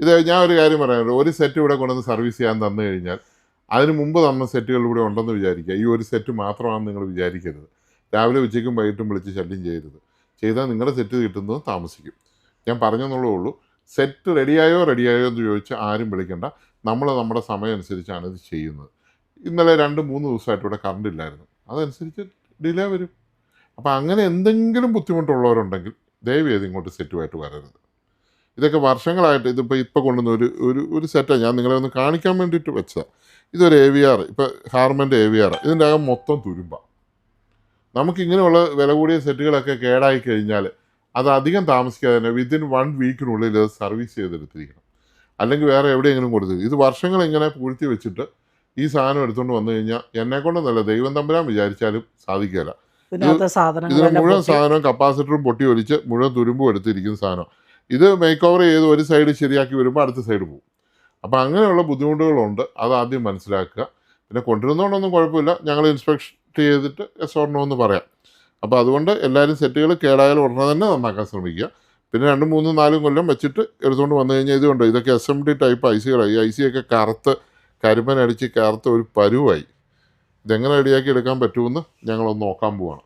ഇത് ഞാൻ ഒരു കാര്യം പറയാനുണ്ട്. ഒരു സെറ്റ് ഇവിടെ കൊണ്ടുവന്ന് സർവീസ് ചെയ്യാൻ തന്നു കഴിഞ്ഞാൽ അതിന് മുമ്പ് തന്ന സെറ്റുകൾ ഇവിടെ ഉണ്ടെന്ന് വിചാരിക്കുക. ഈ ഒരു സെറ്റ് മാത്രമാണെന്ന് നിങ്ങൾ വിചാരിക്കരുത്. രാവിലെ ഉച്ചയ്ക്കും വൈകിട്ടും വിളിച്ച് ശല്യം ചെയ്യരുത്. ചെയ്താൽ നിങ്ങളുടെ സെറ്റ് കിട്ടുന്നത് താമസിക്കും. ഞാൻ പറഞ്ഞെന്നുള്ളേ ഉള്ളൂ. സെറ്റ് റെഡിയായോ എന്ന് ചോദിച്ചാൽ ആരും വിളിക്കണ്ട. നമ്മൾ നമ്മുടെ സമയം അനുസരിച്ചാണ് ഇത് ചെയ്യുന്നത്. ഇന്നലെ 2-3 ദിവസമായിട്ട് ഇവിടെ കറണ്ട് ഇല്ലായിരുന്നു. അതനുസരിച്ച് ഡിലേ വരും. അപ്പോൾ അങ്ങനെ എന്തെങ്കിലും ബുദ്ധിമുട്ടുള്ളവരുണ്ടെങ്കിൽ ദയവേത് ഇങ്ങോട്ട് സെറ്റുമായിട്ട് വരരുത്. ഇതൊക്കെ വർഷങ്ങളായിട്ട് ഇപ്പോൾ കൊണ്ടുവന്ന ഒരു സെറ്റാണ്. ഞാൻ നിങ്ങളെ ഒന്ന് കാണിക്കാൻ വേണ്ടിയിട്ട് വെച്ചതാണ്. ഇതൊരു AVR, ഇപ്പോൾ ഹാർമൻ്റെ AVR. ഇതിൻ്റെ അകം മൊത്തം തുരുമ്പാണ്. നമുക്കിങ്ങനെയുള്ള വില കൂടിയ സെറ്റുകളൊക്കെ കേടായി കഴിഞ്ഞാൽ അത് അധികം താമസിക്കാതെ തന്നെ വിത്തിൻ 1 വീക്കിനുള്ളിൽ അത് സർവീസ് ചെയ്തെടുത്തിരിക്കണം. അല്ലെങ്കിൽ വേറെ എവിടെയെങ്കിലും കൊടുത്തു. ഇത് വർഷങ്ങൾ ഇങ്ങനെ പൂഴ്ത്തി വെച്ചിട്ട് ഈ സാധനം എടുത്തുകൊണ്ട് വന്നു കഴിഞ്ഞാൽ എന്നെക്കൊണ്ടൊന്നല്ല, ദൈവം തമ്പുരാൻ വിചാരിച്ചാലും സാധിക്കില്ല. ഇതിന് മുഴുവൻ സാധനവും കപ്പാസിറ്ററും പൊട്ടി ഒലിച്ച് മുഴുവൻ തുരുമ്പും എടുത്തിരിക്കുന്ന സാധനം. ഇത് മേക്ക് ഓവർ ചെയ്ത് ഒരു സൈഡ് ശരിയാക്കി വരുമ്പോൾ അടുത്ത സൈഡ് പോകും. അപ്പോൾ അങ്ങനെയുള്ള ബുദ്ധിമുട്ടുകളുണ്ട്. അത് ആദ്യം മനസ്സിലാക്കുക. പിന്നെ കൊണ്ടുവരുന്നതുകൊണ്ടൊന്നും കുഴപ്പമില്ല. ഞങ്ങൾ ഇൻസ്പെക്ഷൻ ചെയ്തിട്ട് എസ് ഓർ നോ എന്ന് പറയാം. അപ്പോൾ അതുകൊണ്ട് എല്ലാവരും സെറ്റുകൾ കേടായാലും ഉടനെ തന്നെ നന്നാക്കാൻ ശ്രമിക്കുക. പിന്നെ 2, 3, 4 കൊല്ലം വെച്ചിട്ട് എടുത്തുകൊണ്ട് വന്നു കഴിഞ്ഞാൽ ഇതുകൊണ്ട് ഇതൊക്കെ SMD ടൈപ്പ് ഐസികളായി. ഈ ഐസിയൊക്കെ കറുത്ത് കരിമ്പനടിച്ച് കറുത്ത് ഒരു പരുവായി. ഇതെങ്ങനെ റെഡിയാക്കി എടുക്കാൻ പറ്റുമെന്ന് ഞങ്ങളൊന്ന് നോക്കാൻ പോവാണ്.